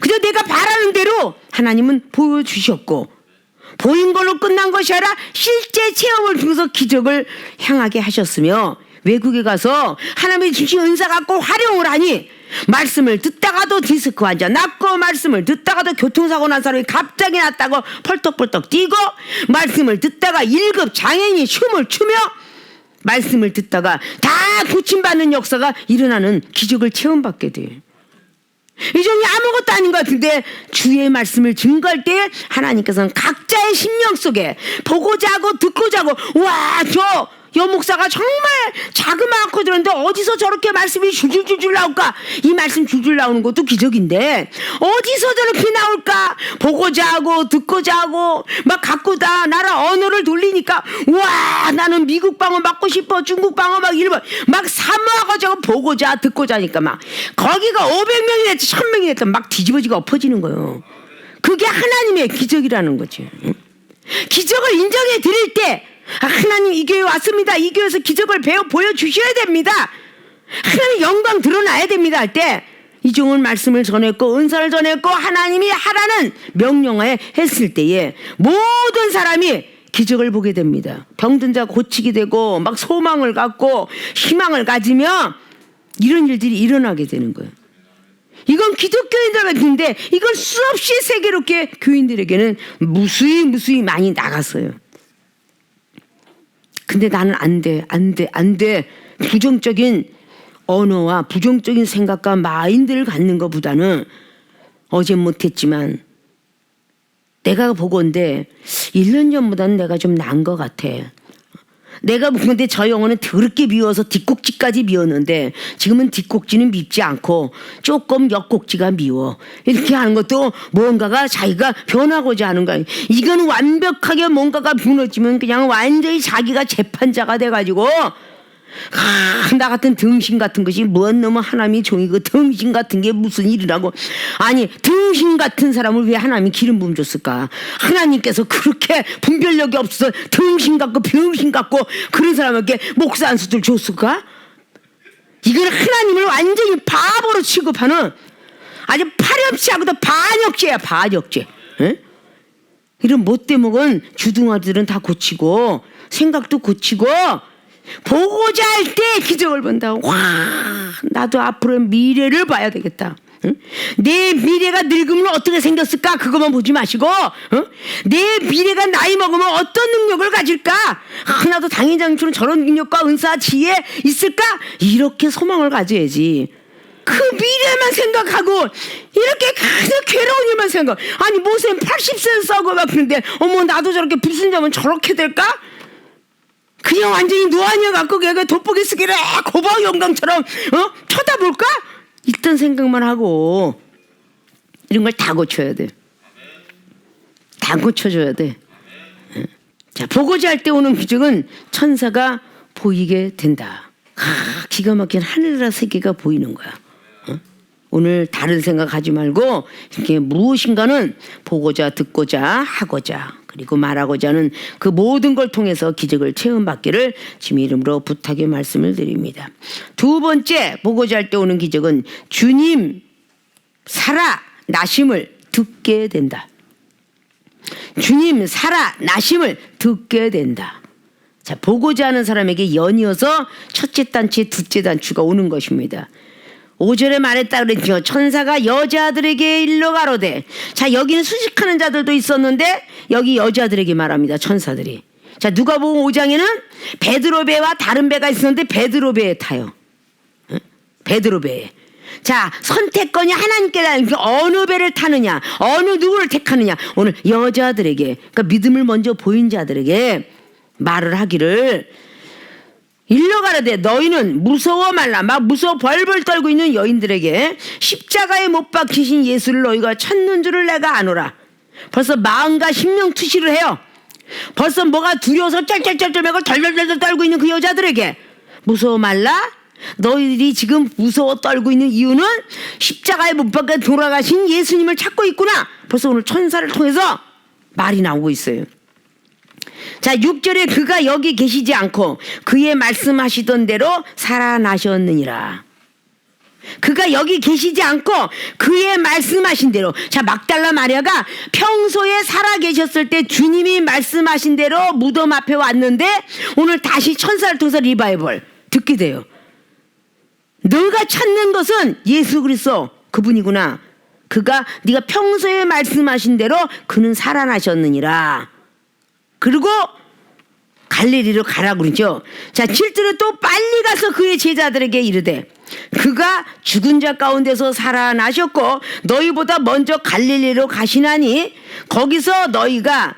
그저 내가 바라는 대로 하나님은 보여주셨고 보인 걸로 끝난 것이 아니라 실제 체험을 통해서 기적을 향하게 하셨으며 외국에 가서 하나님의 주신 은사 갖고 활용을 하니 말씀을 듣다가도 디스크 환자 났고 말씀을 듣다가도 교통사고 난 사람이 갑자기 났다고 펄떡펄떡 뛰고 말씀을 듣다가 1급 장애인이 춤을 추며 말씀을 듣다가 다 고침받는 역사가 일어나는 기적을 체험받게 돼요. 이 정이 아무것도 아닌 것 같은데 주의 말씀을 증거할 때 하나님께서는 각자의 심령 속에 보고자 하고 듣고자 하고 와, 저 여목사가 정말 자그마하고 들었는데 어디서 저렇게 말씀이 줄줄줄줄 나올까? 이 말씀 줄줄 나오는 것도 기적인데 어디서 저렇게 나올까? 보고자 하고 듣고자 하고 막 갖고 다 나라 언어를 돌리니까 와, 나는 미국 방어 맞고 싶어. 중국 방어 막 일본 막 사모하고 저거 보고자 듣고자 하니까 막 거기가 500명이 됐든 1000명이 됐든 막 뒤집어지고 엎어지는 거예요. 그게 하나님의 기적이라는 거지. 기적을 인정해 드릴 때 하나님 이 교회 왔습니다. 이 교회에서 기적을 보여주셔야 됩니다. 하나님 영광 드러나야 됩니다 할 때 이종은 말씀을 전했고 은사를 전했고 하나님이 하라는 명령하에 했을 때에 모든 사람이 기적을 보게 됩니다. 병든 자 고치게 되고 막 소망을 갖고 희망을 가지며 이런 일들이 일어나게 되는 거예요. 이건 기독교인들한테 이건 수없이 세계롭게 교인들에게는 무수히 많이 나갔어요. 근데 나는 안 돼. 부정적인 언어와 부정적인 생각과 마인드를 갖는 것보다는 어제 못했지만 내가 보건데 1년 전보다는 내가 좀 나은 것 같아. 내가 보건데 저 영혼은 더럽게 미워서 뒷꼭지까지 미웠는데 지금은 뒷꼭지는 밉지 않고 조금 옆꼭지가 미워. 이렇게 하는 것도 뭔가가 자기가 변하고자 하는 거야. 이건 완벽하게 뭔가가 무너지면 그냥 완전히 자기가 재판자가 돼가지고 나 같은 등신 같은 것이 뭔 놈의 하나님이 종이고 등신 같은 게 무슨 일이라고. 아니 등신 같은 사람을 왜 하나님이 기름 부음 줬을까? 하나님께서 그렇게 분별력이 없어서 등신 같고 병신 같고 그런 사람에게 목사 안수들 줬을까? 이건 하나님을 완전히 바보로 취급하는 아주 파렴치 하고도 반역죄야. 반역죄. 에? 이런 못돼먹은 주둥아들은 다 고치고 생각도 고치고 보고자 할 때 기적을 본다. 와, 나도 앞으로 미래를 봐야 되겠다. 응? 내 미래가 늙으면 어떻게 생겼을까? 그것만 보지 마시고 내 미래가 나이 먹으면 어떤 능력을 가질까? 나도 당회장처럼 저런 능력과 은사 지혜 있을까? 이렇게 소망을 가져야지. 그 미래만 생각하고 이렇게 가장 괴로운 일만 생각. 아니 모세는 80세 싸고 막 그런데 어머 나도 저렇게 불순자면 저렇게 될까? 그냥 완전히 노안이어갖고 걔가 돋보기 쓰기를 고바우 영광처럼 쳐다볼까? 일단 생각만 하고 이런 걸 다 고쳐야 돼. 다 고쳐줘야 돼. 자, 보고자 할 때 오는 기적은 천사가 보이게 된다. 기가 막힌 하늘나라 세계가 보이는 거야. 오늘 다른 생각하지 말고 이렇게 무엇인가는 보고자 듣고자 하고자 그리고 말하고자 하는 그 모든 걸 통해서 기적을 체험받기를 주님의 이름으로 부탁의 말씀을 드립니다. 두 번째 보고자 할 때 오는 기적은 주님 살아 나심을 듣게 된다. 주님 살아 나심을 듣게 된다. 자, 보고자 하는 사람에게 연이어서 첫째 단추 둘째 단추가 오는 것입니다. 5절에 말했다 그랬죠. 천사가 여자들에게 일러 가로되. 자, 여기는 수식하는 자들도 있었는데 여기 여자들에게 말합니다. 천사들이. 자, 누가복음 5장에는 베드로 배와 다른 배가 있었는데 베드로 배에 타요. 베드로 배에. 자, 선택권이 하나님께 달린 어느 배를 타느냐, 어느 누구를 택하느냐. 오늘 여자들에게, 그러니까 믿음을 먼저 보인 자들에게 말을 하기를 일러가라되 너희는 무서워 말라. 막 무서워 벌벌 떨고 있는 여인들에게 십자가에 못 박히신 예수를 너희가 찾는 줄을 내가 아노라. 벌써 마음과 심령 투시를 해요. 벌써 뭐가 두려워서 쩔쩔쩔쩔매고 덜덜덜 떨고 있는 그 여자들에게 무서워 말라. 너희들이 지금 무서워 떨고 있는 이유는 십자가에 못 박혀 돌아가신 예수님을 찾고 있구나. 벌써 오늘 천사를 통해서 말이 나오고 있어요. 자, 6절에 그가 여기 계시지 않고 그의 말씀하시던 대로 살아나셨느니라. 그가 여기 계시지 않고 그의 말씀하신 대로. 자, 막달라 마리아가 평소에 살아 계셨을 때 주님이 말씀하신 대로 무덤 앞에 왔는데 오늘 다시 천사를 통해서 리바이벌 듣게 돼요. 너가 찾는 것은 예수 그리스도 그분이구나. 그가 네가 평소에 말씀하신 대로 그는 살아나셨느니라. 그리고 갈릴리로 가라고 그러죠. 자, 7절에 또 빨리 가서 그의 제자들에게 이르되 그가 죽은 자 가운데서 살아나셨고 너희보다 먼저 갈릴리로 가시나니 거기서 너희가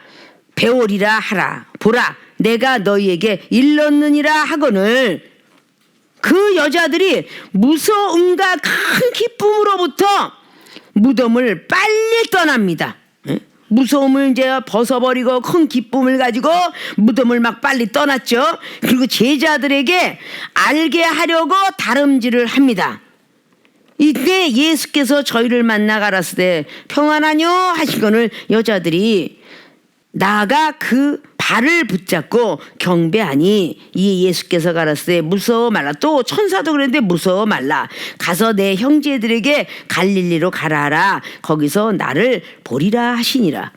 배우리라 하라. 보라 내가 너희에게 일렀느니라 하거늘. 그 여자들이 무서움과 큰 기쁨으로부터 무덤을 빨리 떠납니다. 무서움을 이제 벗어버리고 큰 기쁨을 가지고 무덤을 막 빨리 떠났죠. 그리고 제자들에게 알게 하려고 다름질을 합니다. 이때 예수께서 저희를 만나 가라사대 평안하뇨 하시거늘 여자들이 나아가 그 발을 붙잡고 경배하니 이 예수께서 가라사대 무서워 말라. 또 천사도 그랬는데 무서워 말라. 가서 내 형제들에게 갈릴리로 가라 하라. 거기서 나를 보리라 하시니라.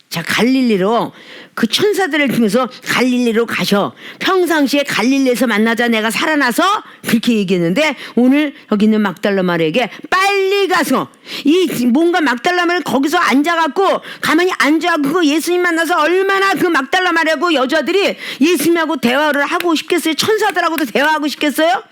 자, 갈릴리로 그 천사들을 통해서 갈릴리로 가셔. 평상시에 갈릴리에서 만나자 내가 살아나서 그렇게 얘기했는데 오늘 여기 있는 막달라 마리아에게 빨리 가서 이 뭔가 막달라 마리아 거기서 앉아갖고 가만히 앉아갖고 예수님 만나서 얼마나 그 막달라 마리아하고 여자들이 예수님하고 대화를 하고 싶겠어요? 천사들하고도 대화하고 싶겠어요?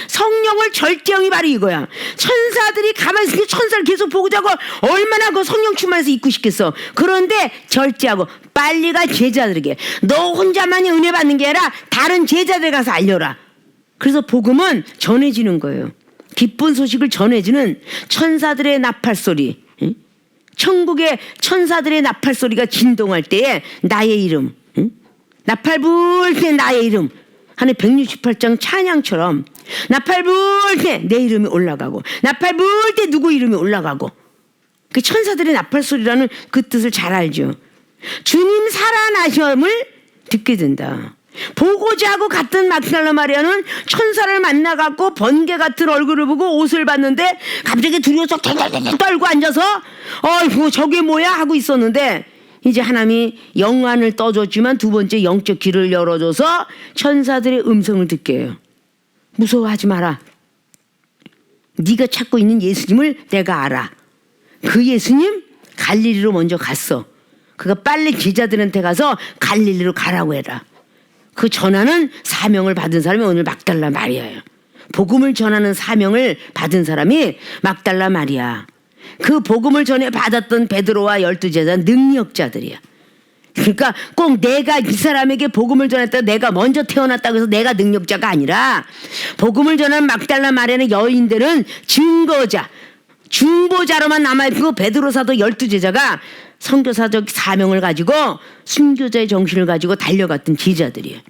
성령을 절대형이 바로 이거야. 천사들이 가만히 있으니 천사를 계속 보고 자고 얼마나 그 성령 충만해서 있고 싶겠어. 그런데 절제하고 빨리 가 제자들에게 너 혼자만이 은혜 받는 게 아니라 다른 제자들 가서 알려라. 그래서 복음은 전해지는 거예요. 기쁜 소식을 전해지는 천사들의 나팔소리, 천국의 천사들의 나팔소리가 진동할 때에 나의 이름, 나팔 불 때 나의 이름 하는 168장 찬양처럼 나팔 불 때 내 이름이 올라가고 나팔 불 때 누구 이름이 올라가고 그 천사들의 나팔소리라는 그 뜻을 잘 알죠. 주님 살아나심을 듣게 된다. 보고자 하고 갔던 막달라 마리아는 천사를 만나갖고 번개 같은 얼굴을 보고 옷을 봤는데 갑자기 두려워서 떨고 앉아서 어이구 저게 뭐야 하고 있었는데 이제 하나님이 영안을 떠줬지만 두 번째 영적 길을 열어줘서 천사들의 음성을 듣게 해요. 무서워하지 마라. 네가 찾고 있는 예수님을 내가 알아. 그 예수님 갈릴리로 먼저 갔어. 그가 빨리 제자들한테 가서 갈릴리로 가라고 해라. 그 전하는 사명을 받은 사람이 오늘 막달라 마리아예요. 복음을 전하는 사명을 받은 사람이 막달라 마리아. 그 복음을 전에 받았던 베드로와 12제자 능력자들이야. 그러니까 꼭 내가 이 사람에게 복음을 전했다 내가 먼저 태어났다고 해서 내가 능력자가 아니라 복음을 전한 막달라 마리아는 여인들은 증거자, 중보자로만 남아있고 베드로 사도 12제자가 선교사적 사명을 가지고 순교자의 정신을 가지고 달려갔던 제자들이에요.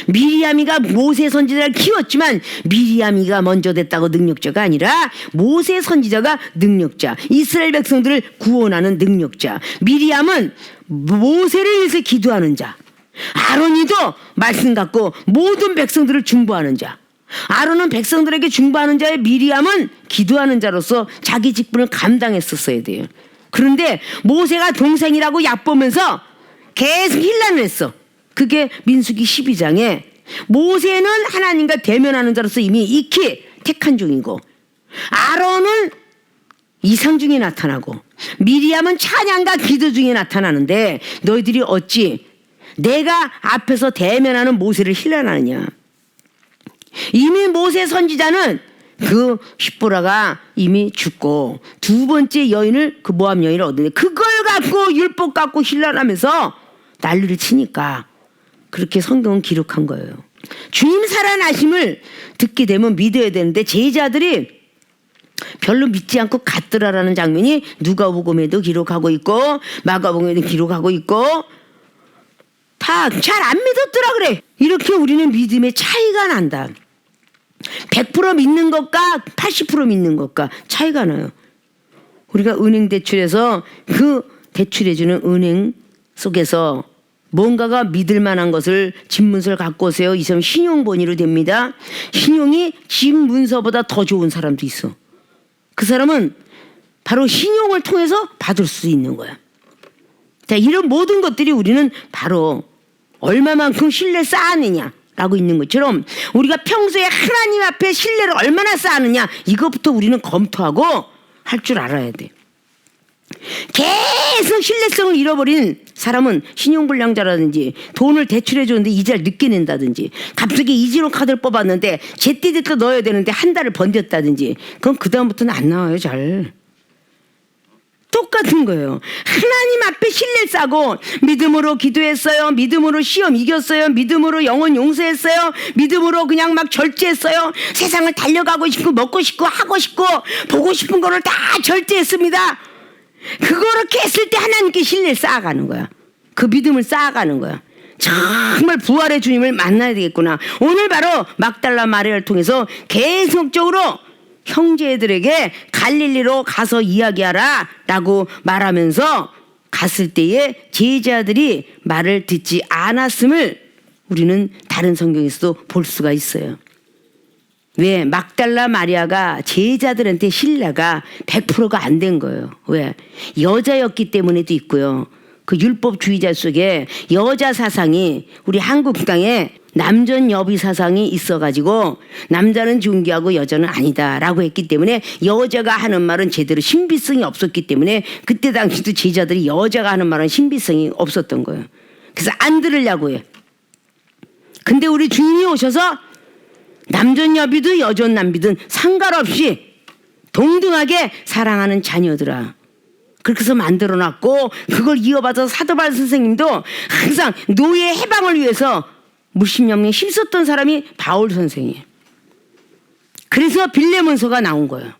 미리암이가 모세 선지자를 키웠지만 미리암이가 먼저 됐다고 능력자가 아니라 모세 선지자가 능력자, 이스라엘 백성들을 구원하는 능력자. 미리암은 모세를 위해서 기도하는 자, 아론이도 말씀 갖고 모든 백성들을 중보하는 자. 아론은 백성들에게 중보하는 자의 미리암은 기도하는 자로서 자기 직분을 감당했었어야 돼요. 그런데 모세가 동생이라고 얕보면서 계속 힐난을 했어. 그게 민수기 12장에 모세는 하나님과 대면하는 자로서 이미 익히 택한 중이고 아론은 이상 중에 나타나고 미리암은 찬양과 기도 중에 나타나는데 너희들이 어찌 내가 앞에서 대면하는 모세를 힐난하느냐. 이미 모세 선지자는 그 십보라가 이미 죽고 두 번째 여인을 그 모압 여인을 얻는데 그걸 갖고 율법 갖고 힐난하면서 난리를 치니까 그렇게 성경은 기록한 거예요. 주님 살아나심을 듣게 되면 믿어야 되는데 제자들이 별로 믿지 않고 갔더라라는 장면이 누가복음에도 기록하고 있고 마가복음에도 기록하고 있고 다 잘 안 믿었더라 그래. 이렇게 우리는 믿음의 차이가 난다. 100% 믿는 것과 80% 믿는 것과 차이가 나요. 우리가 은행 대출에서 그 대출해주는 은행 속에서 뭔가가 믿을 만한 것을 집문서를 갖고 오세요. 이 사람 신용본위로 됩니다. 신용이 집문서보다 더 좋은 사람도 있어. 그 사람은 바로 신용을 통해서 받을 수 있는 거야. 자, 이런 모든 것들이 우리는 바로 얼마만큼 신뢰 쌓았느냐 라고 있는 것처럼 우리가 평소에 하나님 앞에 신뢰를 얼마나 쌓느냐 이것부터 우리는 검토하고 할 줄 알아야 돼. 계속 신뢰성을 잃어버린 사람은 신용불량자라든지 돈을 대출해 줬는데 이자를 늦게 낸다든지 갑자기 이지로 카드를 뽑았는데 제때제때 넣어야 되는데 한 달을 번졌다든지 그건 그 다음부터는 안 나와요. 잘 똑같은 거예요. 하나님 앞에 신뢰를 쌓고 믿음으로 기도했어요. 믿음으로 시험 이겼어요. 믿음으로 영혼 용서했어요. 믿음으로 그냥 막 절제했어요. 세상을 달려가고 싶고 먹고 싶고 하고 싶고 보고 싶은 거를 다 절제했습니다. 그거를 했을 때 하나님께 신뢰를 쌓아가는 거야. 그 믿음을 쌓아가는 거야. 정말 부활의 주님을 만나야 되겠구나. 오늘 바로 막달라 마리아를 통해서 계속적으로 형제들에게 갈릴리로 가서 이야기하라 라고 말하면서 갔을 때에 제자들이 말을 듣지 않았음을 우리는 다른 성경에서도 볼 수가 있어요. 왜? 막달라 마리아가 제자들한테 신뢰가 100%가 안 된 거예요. 왜? 여자였기 때문에도 있고요. 그 율법주의자 속에 여자 사상이 우리 한국 땅에 남전 여비 사상이 있어가지고 남자는 존귀하고 여자는 아니다라고 했기 때문에 여자가 하는 말은 제대로 신비성이 없었기 때문에 그때 당시도 제자들이 여자가 하는 말은 신비성이 없었던 거예요. 그래서 안 들으려고 해. 근데 우리 주님이 오셔서 남존여비든 여존남비든 상관없이 동등하게 사랑하는 자녀들아. 그렇게 해서 만들어놨고 그걸 이어받아서 사도바울 선생님도 항상 노예 해방을 위해서 무심령에 힘썼던 사람이 바울 선생이에요. 그래서 빌레몬서가 나온 거예요.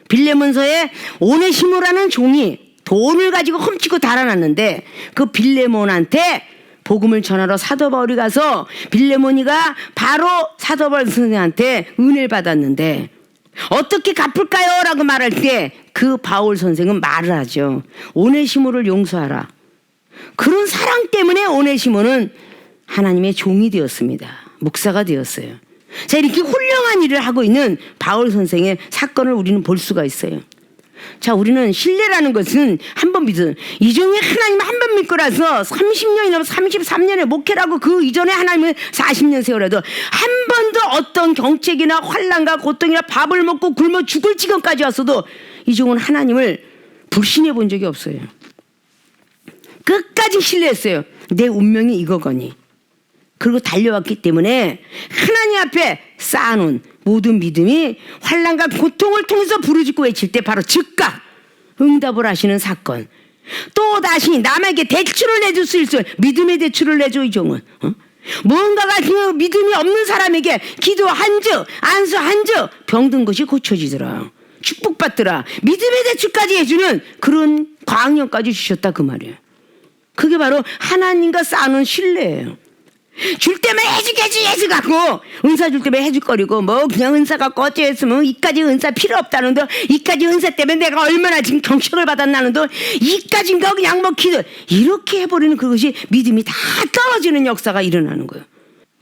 빌레몬서에 오네시모라는 종이 돈을 가지고 훔치고 달아났는데 그 빌레몬한테 복음을 전하러 사도 바울이 가서 빌레몬이가 바로 사도 바울 선생한테 은혜를 받았는데 어떻게 갚을까요? 라고 말할 때 그 바울 선생은 말을 하죠. 오네시모를 용서하라. 그런 사랑 때문에 오네시모는 하나님의 종이 되었습니다. 목사가 되었어요. 자, 이렇게 훌륭한 일을 하고 있는 바울 선생의 사건을 우리는 볼 수가 있어요. 자, 우리는 신뢰라는 것은 한 번 믿은 이종의 하나님을 한 번 믿고라서 30년이나 33년의 목회라고 그 이전에 하나님을 40년 세월에도 한 번도 어떤 경책이나 환난과 고통이나 밥을 먹고 굶어 죽을 지경까지 왔어도 이종은 하나님을 불신해 본 적이 없어요. 끝까지 신뢰했어요. 내 운명이 이거거니. 그리고 달려왔기 때문에 하나님 앞에 쌓아놓은 모든 믿음이 환난과 고통을 통해서 부르짖고 외칠 때 바로 즉각 응답을 하시는 사건. 또 다시 남에게 대출을 내줄 수 있어요. 믿음의 대출을 내줘 이종은. 뭔가가 믿음이 없는 사람에게 기도 한즉 안수 한즉 병든 것이 고쳐지더라. 축복받더라. 믿음의 대출까지 해주는 그런 광역까지 주셨다 그 말이에요. 그게 바로 하나님과 쌓아놓은 신뢰예요. 줄 때만 해주겠지 해주갖고 은사 줄 때만 해줄거리고 뭐 그냥 은사 갖고 어쩌했으면 이까지 은사 필요 없다는데 이까지 은사 때문에 내가 얼마나 지금 경력을 받았나는데 이까지인가 그냥 뭐 기도 이렇게 해버리는 그것이 믿음이 다 떨어지는 역사가 일어나는 거예요.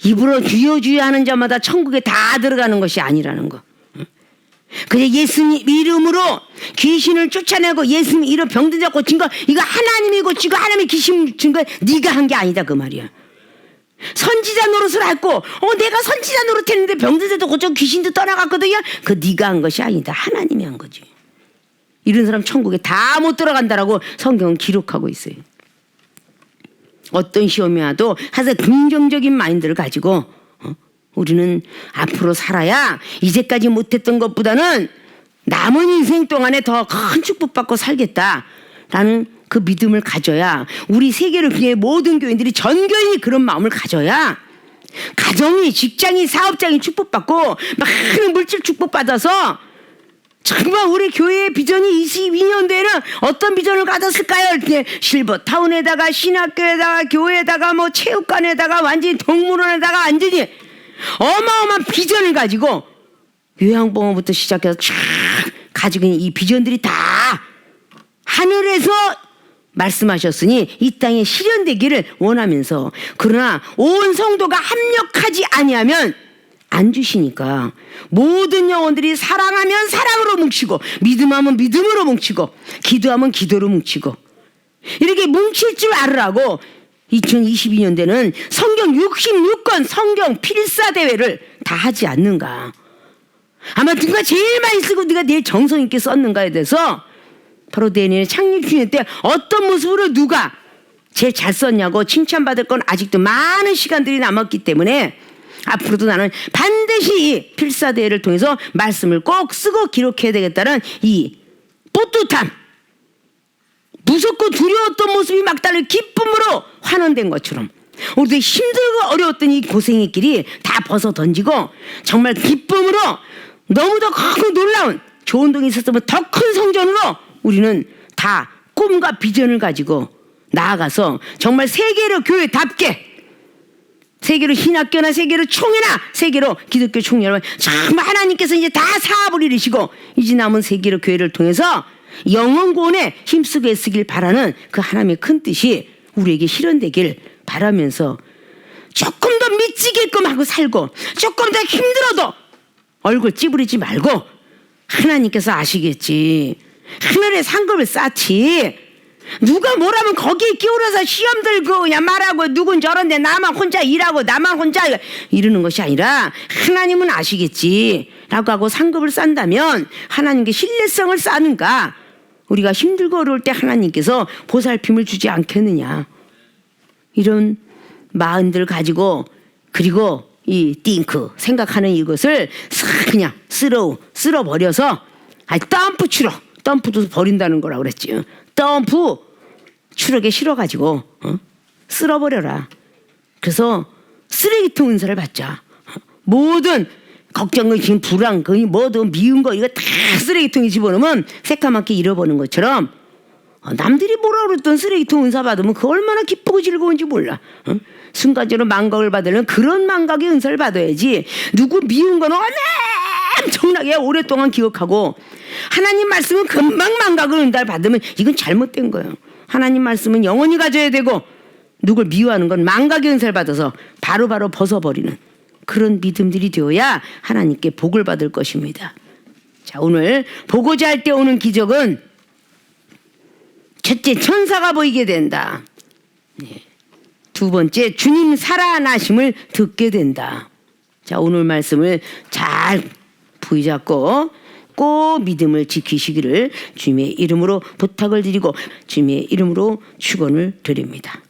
입으로 주여 주여 하는 자마다 천국에 다 들어가는 것이 아니라는 거. 그냥 예수님 이름으로 귀신을 쫓아내고 예수님 이름 병든 자 고친 거 이거 하나님이 고치고 하나님이 귀신 준 거 네가 한 게 아니다 그 말이야. 선지자 노릇을 했고 내가 선지자 노릇했는데 병든 자도 고쳐 귀신도 떠나갔거든요. 그 네가 한 것이 아니다. 하나님이 한 거지. 이런 사람 천국에 다 못 들어간다라고 성경은 기록하고 있어요. 어떤 시험이 와도 항상 긍정적인 마인드를 가지고 우리는 앞으로 살아야 이제까지 못했던 것보다는 남은 인생 동안에 더 큰 축복받고 살겠다라는 그 믿음을 가져야 우리 세계를 위해 모든 교인들이 전 교인이 그런 마음을 가져야 가정이 직장이 사업장이 축복받고 많은 물질 축복받아서 정말 우리 교회의 비전이 22년도에는 어떤 비전을 가졌을까요? 이렇게 실버타운에다가 신학교에다가 교회에다가 뭐 체육관에다가 완전히 동물원에다가 완전히 어마어마한 비전을 가지고 요양병원부터 시작해서 쫙 가지고 있는 이 비전들이 다 하늘에서 말씀하셨으니 이 땅에 실현되기를 원하면서 그러나 온 성도가 합력하지 아니하면 안 주시니까 모든 영혼들이 사랑하면 사랑으로 뭉치고 믿음하면 믿음으로 뭉치고 기도하면 기도로 뭉치고 이렇게 뭉칠 줄 알으라고 2022년대는 성경 66권 성경 필사대회를 다 하지 않는가. 아마 누가 제일 많이 쓰고 누가 제일 정성 있게 썼는가에 대해서 바로 내년에 창립주년 때 어떤 모습으로 누가 제일 잘 썼냐고 칭찬받을 건 아직도 많은 시간들이 남았기 때문에 앞으로도 나는 반드시 이 필사대회를 통해서 말씀을 꼭 쓰고 기록해야 되겠다는 이 뿌듯함, 무섭고 두려웠던 모습이 막달려 기쁨으로 환원된 것처럼 우리도 힘들고 어려웠던 이 고생의 길이 다 벗어 던지고 정말 기쁨으로 너무도 크고 놀라운 좋은 동이 있었으면 더 큰 성전으로 우리는 다 꿈과 비전을 가지고 나아가서 정말 세계로 교회답게 세계로 신학교나 세계로 총회나 세계로 기독교 총회 여러분 정말 하나님께서 이제 다 사업을 이루시고 이제 남은 세계로 교회를 통해서 영원 구원에 힘쓰고 애쓰길 바라는 그 하나님의 큰 뜻이 우리에게 실현되길 바라면서 조금 더 미치게끔 하고 살고 조금 더 힘들어도 얼굴 찌푸리지 말고 하나님께서 아시겠지. 하늘에 상급을 쌓지. 누가 뭐라면 거기에 끼어들어서 시험 들고 그냥 말하고 누군 저런데 나만 혼자 일하고 나만 혼자 이러는 것이 아니라 하나님은 아시겠지 라고 하고 상급을 쌓는다면 하나님께 신뢰성을 쌓는가. 우리가 힘들고 어려울 때 하나님께서 보살핌을 주지 않겠느냐. 이런 마음들 가지고 그리고 이 띵크 생각하는 이것을 싹 그냥 쓸어버려서 덤프 추러 덤프도 버린다는 거라 그랬지. 덤프 추럭에 실어가지고 쓸어버려라. 그래서 쓰레기통 은사를 받자. 모든 걱정, 의심, 불안, 뭐든 미운 거 이거 다 쓰레기통에 집어넣으면 새까맣게 잃어버리는 것처럼 남들이 뭐라 그랬던 쓰레기통 은사 받으면 그 얼마나 기쁘고 즐거운지 몰라. 순간적으로 망각을 받으려면 그런 망각의 은사를 받아야지. 누구 미운 건 엄청나게 오랫동안 기억하고 하나님 말씀은 금방 망각을 은사를 받으면 이건 잘못된 거예요. 하나님 말씀은 영원히 가져야 되고 누굴 미워하는 건 망각의 은사를 받아서 바로바로 벗어버리는 그런 믿음들이 되어야 하나님께 복을 받을 것입니다. 자, 오늘 보고자 할 때 오는 기적은 첫째, 천사가 보이게 된다. 두 번째, 주님 살아나심을 듣게 된다. 자, 오늘 말씀을 잘 부여잡고 꼭 믿음을 지키시기를 주님의 이름으로 부탁을 드리고 주님의 이름으로 축원을 드립니다.